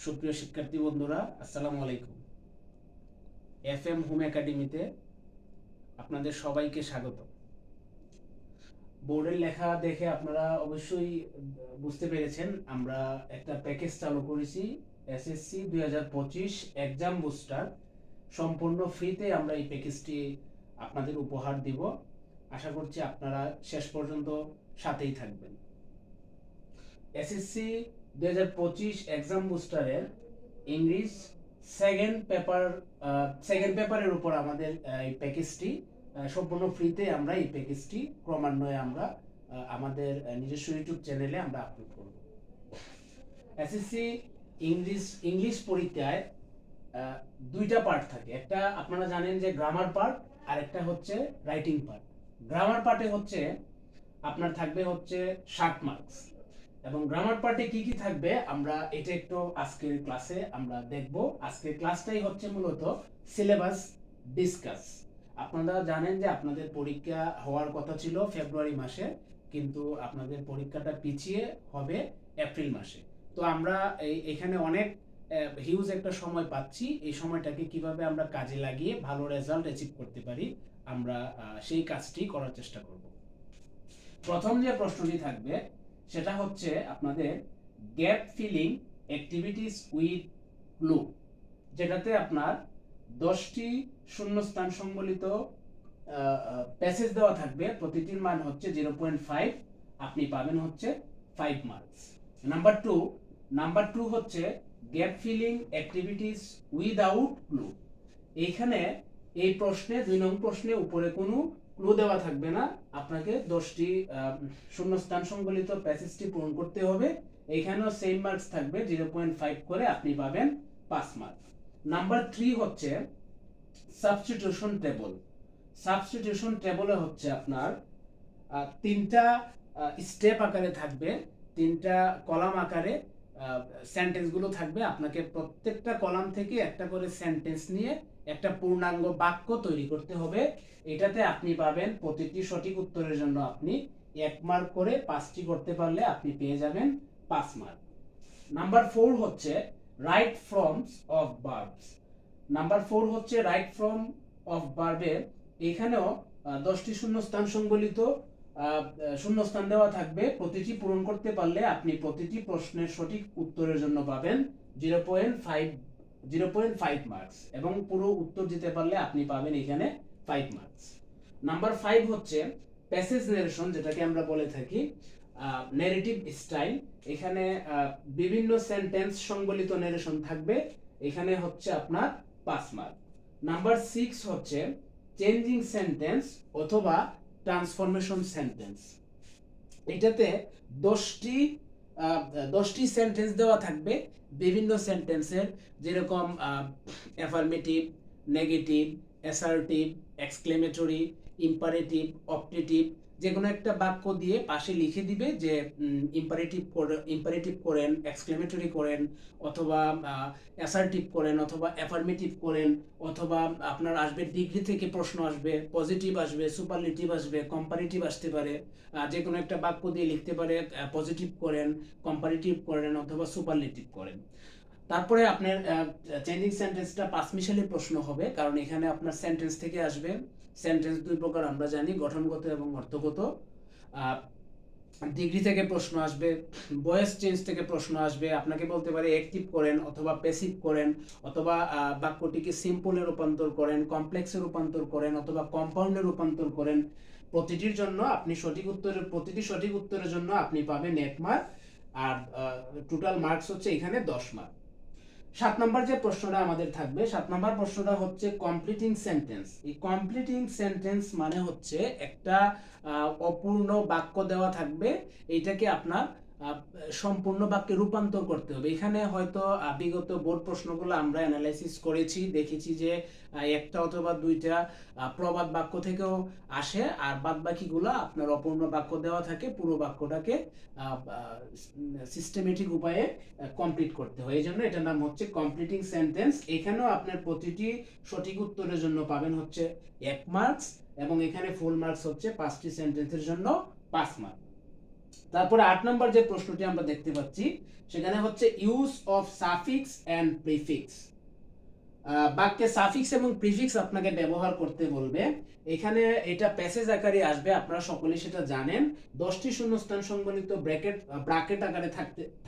সুপ্রিয় শিক্ষার্থী বন্ধুরা, আসসালামু আলাইকুম। FM হোম একাডেমিতে আপনাদের সবাইকে স্বাগত। বোর্ডের লেখা দেখে আপনারা অবশ্যই বুঝতে পেরেছেন আমরা একটা প্যাকেজ চালু করেছি, SSC 2025 এক্সাম বুস্টার। সম্পূর্ণ ফ্রিতে আমরা এই প্যাকেজটি আপনাদের উপহার দিব। আশা করছি আপনারা শেষ পর্যন্ত সাথেই থাকবেন। SSC 2025 এক্সাম বুস্টারের ইংলিশ সেকেন্ড পেপারের উপর আমাদের এই প্যাকেজটি সম্পূর্ণ ফ্রিতে আমরা এই প্যাকেজটি ক্রমান্বয়ে আমরা আমাদের নিজস্ব ইউটিউব চ্যানেলে আমরা আপলোড করব। এসএসসি ইংলিশ পরীক্ষায় দুইটা পার্ট থাকে। একটা আপনারা জানেন যে গ্রামার পার্ট, আর একটা হচ্ছে রাইটিং পার্ট। গ্রামার পার্টে হচ্ছে আপনার থাকবে হচ্ছে 60 মার্কস, এবং গ্রামার পার্টে কি কি থাকবে আমরা এটা একটু আজকের ক্লাসে আমরা দেখব। আজকের ক্লাসটাই হচ্ছে মূলত সিলেবাস ডিসকাস। আপনারা জানেন যে আপনাদের পরীক্ষা হওয়ার কথা ছিল ফেব্রুয়ারি মাসে, কিন্তু আপনাদের পরীক্ষাটা পিছিয়ে হবে এপ্রিল মাসে। তো আমরা এখানে অনেক হিউজ একটা সময় পাচ্ছি। এই সময়টাকে কিভাবে আমরা কাজে লাগিয়ে ভালো রেজাল্ট অ্যাচিভ করতে পারি, আমরা সেই কাজটি করার চেষ্টা করব। প্রথম যে প্রশ্নটি থাকবে সেটা হচ্ছে আপনাদের gap filling activities with clue, যেটাতে আপনার 10টি শূন্যস্থান সম্বলিত প্যাসেজ দেওয়া থাকবে। প্রতিটির মান হচ্ছে 0.5, আপনি পাবেন হচ্ছে 5 মার্কস। নাম্বার টু হচ্ছে gap filling activities without clue. এইখানে এই প্রশ্নে 2 নং প্রশ্নে উপরে কোনো ক্লু দেওয়া থাকবে না, আপনাকে 10টি শূন্যস্থান সংবলিত প্যাসেজটি পূরণ করতে হবে। এইখানেও সেম মার্কস থাকবে, 0.5 করে আপনি পাবেন 5 মার্ক। নাম্বার 3 হচ্ছে সাবস্টিটিউশন টেবল। সাবস্টিটিউশন টেবলে হচ্ছে আপনার 3টা স্টেপ আকারে থাকবে, 3টা কলাম আকারে সেন্টেন্সগুলো থাকবে। আপনাকে প্রত্যেকটা কলাম থেকে একটা করে সেন্টেন্স নিয়ে একটা পূর্ণাঙ্গ বাক্য তৈরি করতে হবে। এটাতে আপনি পাবেন প্রতিটি সঠিক উত্তরের জন্য আপনি 1 মার্ক করে, 5টি করতে পারলে আপনি পেয়ে যাবেন 5 মার্ক। নাম্বার 4 হচ্ছে right forms of verbs. Number 4 হচ্ছে রাইট ফর্ম অফ ভার্বের। এখানেও 10টি শূন্যস্থান সংবলিত শূন্যস্থান দেওয়া থাকবে। প্রতিটি পূরণ করতে পারলে আপনি প্রতিটি প্রশ্নের সঠিক উত্তরের জন্য পাবেন 0.5 মার্কস, এবং পুরো উত্তর দিতে পারলে আপনি পাবেন এখানে 5 মার্কস। নাম্বার 5 হচ্ছে প্যাসেজ নারেশন, যেটাকে আমরা বলে থাকি ন্যারেটিভ স্টাইল। এখানে বিভিন্ন সেন্টেন্স সংবলিত নারেশন থাকবে, এখানে হচ্ছে আপনার 5 মার্ক। নাম্বার 6 হচ্ছে চেঞ্জিং সেন্টেন্স অথবা ট্রান্সফরমেশন সেন্টেন্স। এটাতে 10টি সেন্টেন্স দেওয়া থাকবে বিভিন্ন সেন্টেন্সের, যেরকম affirmative, negative, assertive, exclamatory, imperative, optative. যে কোনো একটা বাক্য দিয়ে পাশে লিখে দিবে যে ইম্পারেটিভ করেন, এক্সক্লেমেটরি করেন, অথবা অ্যাসার্টিভ করেন, অথবা অ্যাফার্মেটিভ করেন, অথবা আপনার আসবে ডিগ্রি থেকে প্রশ্ন আসবে, পজিটিভ আসবে, সুপারলেটিভ আসবে, কম্পারেটিভ আসতে পারে। যে কোনো একটা বাক্য দিয়ে লিখতে পারে পজিটিভ করেন, কম্পারেটিভ করেন, অথবা সুপারলেটিভ করেন। তারপরে আপনার চেঞ্জিং সেন্টেন্সটা 5 মিশালি প্রশ্ন হবে, কারণ এখানে আপনার সেন্টেন্স থেকে আসবে। সেন্টেন্স 2 প্রকার আমরা জানি, গঠনগত এবং অর্থগত। ডিগ্রি থেকে প্রশ্ন আসবে, ভয়েস চেঞ্জ থেকে প্রশ্ন আসবে। আপনাকে বলতে পারে অ্যাক্টিভ করেন অথবা প্যাসিভ করেন, অথবা বাক্যটিকে সিম্পলে রূপান্তর করেন, কমপ্লেক্সে রূপান্তর করেন, অথবা কম্পাউন্ডে রূপান্তর করেন। প্রতিটির জন্য আপনি প্রতিটি সঠিক উত্তরের জন্য আপনি পাবেন 1 মার্ক, আর টোটাল মার্কস হচ্ছে এখানে 10 মার্ক। 7 নম্বর যে প্রশ্নটা আমাদের থাকবে, 7 নম্বর প্রশ্নটা হচ্ছে কমপ্লিটিং সেন্টেন্স। এই কমপ্লিটিং সেন্টেন্স মানে হচ্ছে একটা অপূর্ণ বাক্য দেওয়া থাকবে, এইটাকে আপনার সম্পূর্ণ বাক্যে রূপান্তর করতে হবে। এখানে হয়তো বিগত বোর্ড প্রশ্নগুলো আমরা অ্যানালাইসিস করেছি, দেখেছি যে একটা অথবা 2টা প্রবাদ বাক্য থেকেও আসে, আর বাদ বাকিগুলো আপনার অপূর্ণ বাক্য দেওয়া থাকে। পুরো বাক্যটাকে সিস্টেমেটিক উপায়ে কমপ্লিট করতে হয়, এই জন্য এটার নাম হচ্ছে কমপ্লিটিং সেন্টেন্স। এখানেও আপনার প্রতিটি সঠিক উত্তরের জন্য পাবেন হচ্ছে 1 মার্কস, এবং এখানে ফুল মার্কস হচ্ছে 5টি সেন্টেন্সের জন্য 5 মার্ক। তারপরে 8 নম্বর যে প্রশ্নটি আমরা দেখতে পাচ্ছি সেখানে হচ্ছে use of suffix and prefix. বাক্যে সাফিক্স এবং প্রিফিক্স আপনাকে ব্যবহার করতে বলবে। এখানে এটা প্যাসেজ আকারে আসবে, আপনারা সকলেই সেটা জানেন। 10টি শূন্যস্থান সংবলিত ব্র্যাকেট আকারে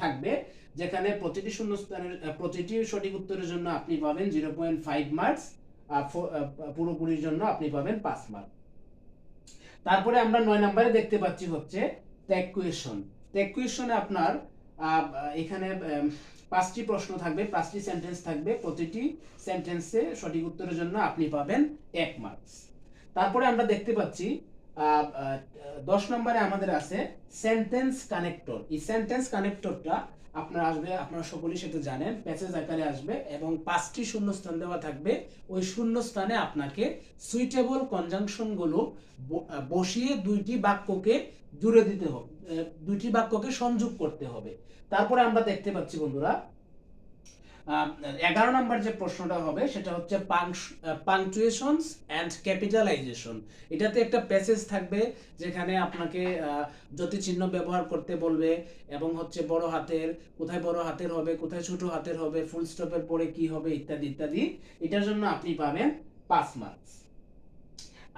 থাকবে, যেখানে প্রতিটি শূন্যস্থানের প্রতিটি সঠিক উত্তরের জন্য আপনি পাবেন 0.5 মার্কস, পুরোপুরির জন্য আপনি পাবেন 5 মার্ক। তারপরে আমরা 9 নম্বরে দেখতে পাচ্ছি হচ্ছে ট্যাগ কুয়েশন। ট্যাগ কুয়েশনে আপনার এখানে 5টি প্রশ্ন থাকবে, 5টি সেন্টেন্স থাকবে, প্রতিটি সেন্টেন্সে সঠিক উত্তরের জন্য আপনি পাবেন 1 মার্কস। তারপরে আমরা দেখতে পাচ্ছি 10 নম্বরে আমাদের আছে সেন্টেন্স কানেক্টর। এই সেন্টেন্স কানেক্টরটা আপনার আসবে, আপনারা সকলেই সেটা জানেন, প্যাসেজ আকারে আসবে এবং 5টি শূন্যস্থান দেওয়া থাকবে। ওই শূন্যস্থানে আপনাকে সুইটেবল কনজাংশনগুলো বসিয়ে দুইটি বাক্যকে জুড়ে দিতে হবে, দুইটি বাক্যকে সংযোগ করতে হবে। তারপরে আমরা দেখতে পাচ্ছি বন্ধুরা 11 নম্বর যে প্রশ্নটা হবে সেটা হচ্ছে পাংচুয়েশনস এন্ড ক্যাপিটালাইজেশন। এটাতে একটা প্যাসেজ থাকবে যেখানে আপনাকে যতিচিহ্ন ব্যবহার করতে বলবে এবং হচ্ছে বড় হাতের কোথায় বড় হাতের হবে, কোথায় ছোট হাতের হবে, ফুল স্টপের পরে কি হবে ইত্যাদি ইত্যাদি। এটার জন্য আপনি পাবেন 5 মার্কস।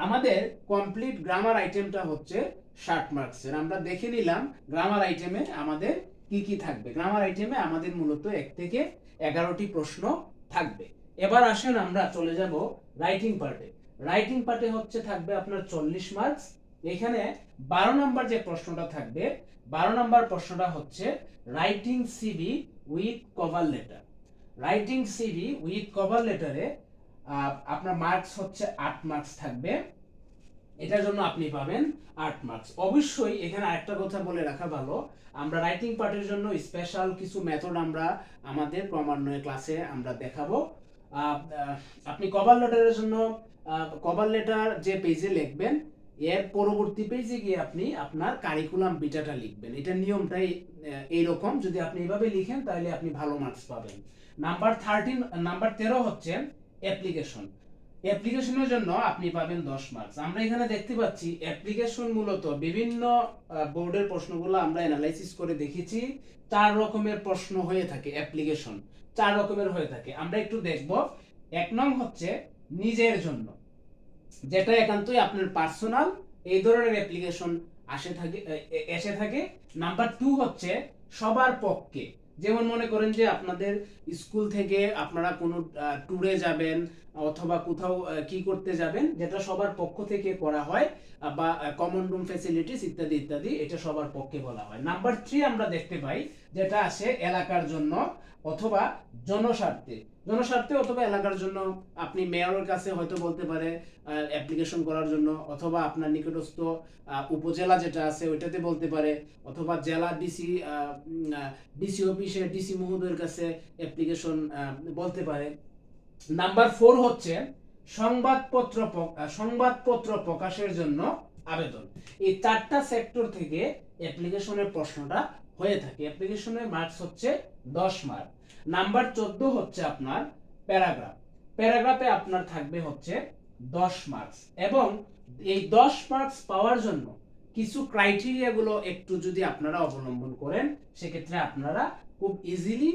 আমাদের কমপ্লিট গ্রামার আইটেমটা হচ্ছে 60 মার্কসের। আমরা দেখে নিলাম গ্রামার আইটেমে আমাদের কি কি থাকবে। গ্রামার আইটেমে আমাদের মূলত 1 থেকে 11টি প্রশ্ন থাকবে। এবার আসেন আমরা চলে যাব রাইটিং পার্টে। রাইটিং পার্টে হচ্ছে থাকবে আপনার 40 মার্কস। এখানে 12 নম্বর যে প্রশ্নটা থাকবে, 12 নম্বর প্রশ্নটা হচ্ছে writing CV with cover letter. Writing CV with cover লেটারে আপনার মার্কস হচ্ছে 8 মার্কস থাকবে। এটার জন্য আপনি পাবেন 8 মার্কস। অবশ্যই এখানে আরেকটা কথা বলে রাখা ভালো, আমরা রাইটিং পার্টের জন্য স্পেশাল কিছু মেথড আমরা আমাদের ক্রমান্বয়ে ক্লাসে আমরা দেখাবো। আপনি কভার লেটারের জন্য কভার লেটার যে পেজে লিখবেন এর পরবর্তী পেজে গিয়ে আপনি আপনার কারিকুলাম বিটাটা লিখবেন। এটা নিয়মটাই এইরকম, যদি আপনি এভাবে লিখেন তাহলে আপনি ভালো মার্কস পাবেন। নাম্বার 13 হচ্ছে অ্যাপ্লিকেশন। অ্যাপ্লিকেশনের জন্য আপনি পাবেন 10 মার্কস। আমরা এখানে দেখতে পাচ্ছি অ্যাপ্লিকেশন মূলত বিভিন্ন বোর্ডের প্রশ্নগুলো আমরা অ্যানালাইসিস করে দেখেছি 4 রকমের প্রশ্ন হয়ে থাকে। অ্যাপ্লিকেশন 4 রকমের হয়ে থাকে, আমরা একটু দেখব। 1 নং হচ্ছে নিজের জন্য, যেটা একান্তই আপনার পার্সোনাল, এই ধরনের অ্যাপ্লিকেশন এসে থাকে। নাম্বার 2 হচ্ছে সবার পক্ষে, যেমন মনে করেন যে আপনাদের স্কুল থেকে আপনারা কোনো ট্যুরে যাবেন অথবা কোথাও কি করতে যাবেন, যেটা সবার পক্ষ থেকে করা হয়, বা কমন রুম ফ্যাসিলিটিস ইত্যাদি ইত্যাদি, এটা সবার পক্ষে বলা হয়। নাম্বার 3 আমরা দেখতে পাই যেটা আসে এলাকার জন্য অথবা জনস্বার্থে। জনস্বার্থে অথবা এলাকার জন্য আপনি মেয়রের কাছে হয়তো বলতে পারে অ্যাপ্লিকেশন করার জন্য, অথবা আপনার নিকটস্থ উপজেলা যেটা আছে ওইটাতে বলতে পারে, অথবা জেলা ডিসি অফিসে ডিসি মহোদয়ের কাছে অ্যাপ্লিকেশন বলতে পারে। নাম্বার 4 হচ্ছে সংবাদপত্র প্রকাশের জন্য আবেদন। এই 4টা সেক্টর থেকে অ্যাপ্লিকেশনের প্রশ্নটা হয়ে থাকে। অ্যাপ্লিকেশনের মার্কস হচ্ছে 10 মার্ক। নাম্বার 14 হচ্ছে আপনার প্যারাগ্রাফ। প্যারাগ্রাফে আপনার থাকবে হচ্ছে 10 মার্কস, এবং এই 10 মার্কস পাওয়ার জন্য কিছু ক্রাইটেরিয়া গুলো একটু যদি আপনারা অবলম্বন করেন সেক্ষেত্রে আপনারা খুব ইজিলি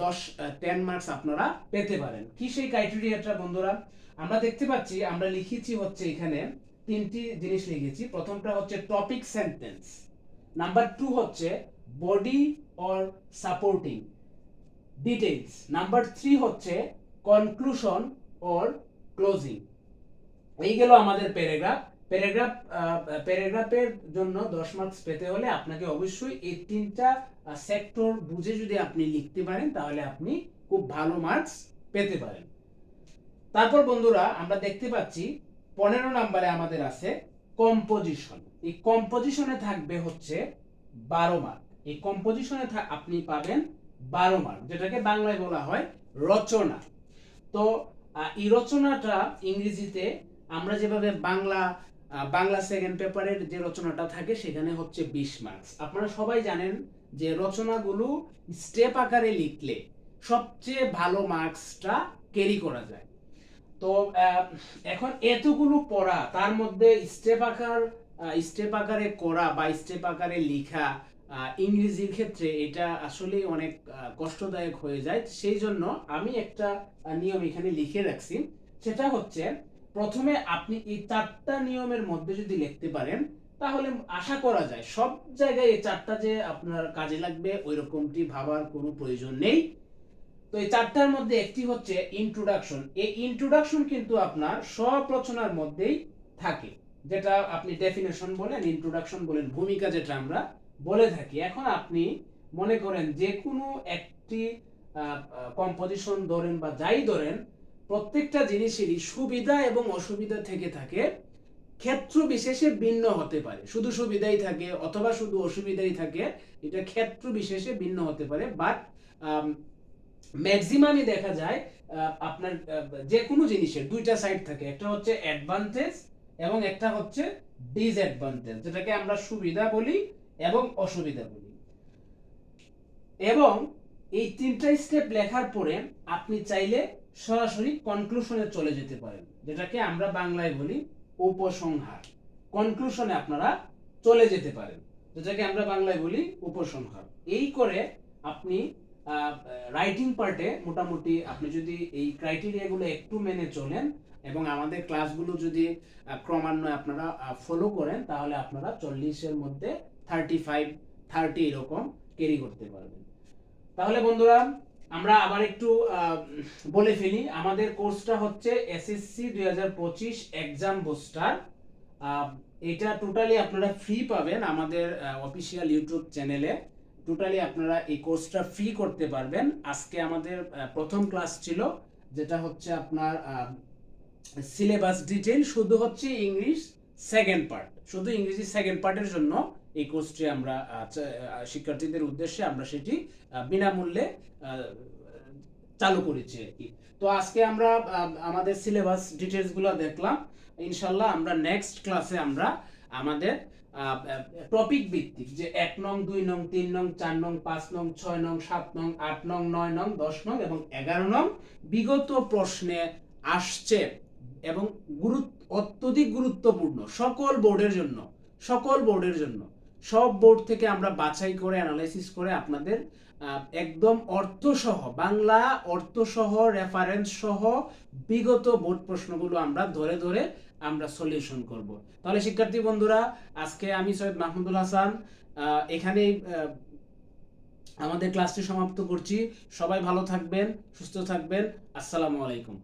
10-10 মার্কস আপনারা পেতে পারেন। কি সেই ক্রাইটেরিয়াটা বন্ধুরা? আমরা দেখতে পাচ্ছি, আমরা লিখেছি হচ্ছে এখানে 3টি জিনিস লিখেছি। প্রথমটা হচ্ছে টপিক সেন্টেন্স, নাম্বার 2 হচ্ছে body or supporting details, number 3 হচ্ছে কনক্লুশন অর ক্লোজিং। এই গেল আমাদের প্যারাগ্রাফের জন্য 10 মার্কস পেতে হলে আপনাকে অবশ্যই এই 3টা সেক্টর বুঝে যদি আপনি লিখতে পারেন তাহলে আপনি খুব ভালো মার্কস পেতে পারেন। তারপর বন্ধুরা আমরা দেখতে পাচ্ছি 15 নম্বরে আমাদের আছে কম্পোজিশন। এই কম্পোজিশনে থাকবে হচ্ছে 12 মার্ক। এই কম্পোজিশনে আপনি পাবেন 12 মার্ক, যেটাকে বাংলায় বলা হয় রচনা। তো এই রচনাটা ইংরেজিতে আমরা যেভাবে বাংলা সেকেন্ড পেপারের যে রচনাটা থাকে সেখানে হচ্ছে 20 মার্কস। আপনারা সবাই জানেন যে রচনাগুলো স্টেপ আকারে লিখলে সবচেয়ে ভালো মার্কসটা ক্যারি করা যায়। তো এখন এতগুলো পড়া, তার মধ্যে স্টেপ আকার স্টেপ আকারে করা বা স্টেপ আকারে লেখা ইংরেজির ক্ষেত্রে এটা আসলে অনেক কষ্টদায়ক হয়ে যায়। সেই জন্য আমি একটা নিয়ম এখানে লিখে রাখছি। সেটা হচ্ছে প্রথমে আপনি এই 4টা নিয়মের মধ্যে যদি লিখতে পারেন তাহলে আশা করা যায় সব জায়গায় এই 4টা যে আপনার কাজে লাগবে ওই রকমটি ভাবার কোনো প্রয়োজন নেই। তো এই 4টার মধ্যে একটি হচ্ছে ইন্ট্রোডাকশন। এই ইন্ট্রোডাকশন কিন্তু আপনার সব রচনার মধ্যেই থাকে, যেটা আপনি ডেফিনেশন বলেন, ইন্ট্রোডাকশন বলেন, ভূমিকা যেটা আমরা বলে থাকি। এখন আপনি মনে করেন যে কোনো একটি কম্পোজিশন ধরেন বা যাই ধরেন, প্রত্যেকটা জিনিসেরই সুবিধা এবং অসুবিধা থেকে থাকে, ক্ষেত্র বিশেষে ভিন্ন হতে পারে। শুধু সুবিধাই থাকে অথবা শুধু অসুবিধাই থাকে, এটা ক্ষেত্র বিশেষে ভিন্ন হতে পারে। বাট ম্যাক্সিমামই দেখা যায় আপনার যে কোনো জিনিসের দুইটা সাইড থাকে, একটা হচ্ছে অ্যাডভান্টেজ এবং একটা হচ্ছে ডিসঅ্যাডভান্টেজ, যেটাকে আমরা সুবিধা বলি এবং অসুবিধা বলি। এবং এই 3টা স্টেপ লেখার পরে আপনি চাইলে সরাসরি কনক্লুশনে চলে যেতে পারেন, যেটাকে আমরা বাংলায় বলি উপসংহার। কনক্লুশনে আপনারা চলে যেতে পারেন, যেটাকে আমরা বাংলায় বলি উপসংহার। এই করে আপনি রাইটিং পার্টে মোটামুটি আপনি যদি এই ক্রাইটেরিয়াগুলো একটু মেনে চলেন এবং আমাদের ক্লাসগুলো যদি ক্রমান্বয়ে আপনারা ফলো করেন, তাহলে আপনারা 40-এর মধ্যে 35-30 এরকম ক্যারি করতে পারবেন। তাহলে বন্ধুরা আমরা আবার একটু বলে ফেলি, আমাদের কোর্সটা হচ্ছে এসএসসি 2025 এক্সাম বুস্টার। এটা টোটালি আপনারা ফ্রি পাবেন আমাদের অফিসিয়াল ইউটিউব চ্যানেলে। টোটালি আপনারা এই কোর্সটা ফ্রি করতে পারবেন। আজকে আমাদের প্রথম ক্লাস ছিল, যেটা হচ্ছে আপনার সিলেবাস ডিটেইল, শুধু হচ্ছে ইংলিশ সেকেন্ড পার্ট, শুধু ইংরেজি সেকেন্ড পার্টের জন্য এই কোর্সটি আমরা শিক্ষার্থীদের উদ্দেশ্যে আমরা সেটি বিনামূল্যে চালু করেছি আর কি। তো আজকে আমরা আমাদের সিলেবাস ডিটেইলসগুলো দেখলাম। ইনশাল্লাহ আমরা নেক্সট ক্লাসে আমরা আমাদের টপিক ভিত্তিক যে 1 নং 2 নং 3 নং 4 নং 5 নং 6 নং 7 নং 8 নং 9 নং 10 নং এবং 11 নং বিগত প্রশ্নে আসছে এবং অত্যধিক গুরুত্বপূর্ণ সকল বোর্ডের জন্য, সব বোর্ড থেকে আমরা বাছাই করে অ্যানালাইসিস করে আপনাদের একদম অর্থসহ, বাংলা অর্থসহ, রেফারেন্স সহ বিগত বোর্ড প্রশ্নগুলো আমরা ধরে ধরে আমরা সলিউশন করব। তাহলে শিক্ষার্থী বন্ধুরা, আজকে আমি সৈয়দ মাহমুদুল হাসান এখানেই আমাদের ক্লাসটি সমাপ্ত করছি। সবাই ভালো থাকবেন, সুস্থ থাকবেন। আসসালামু আলাইকুম।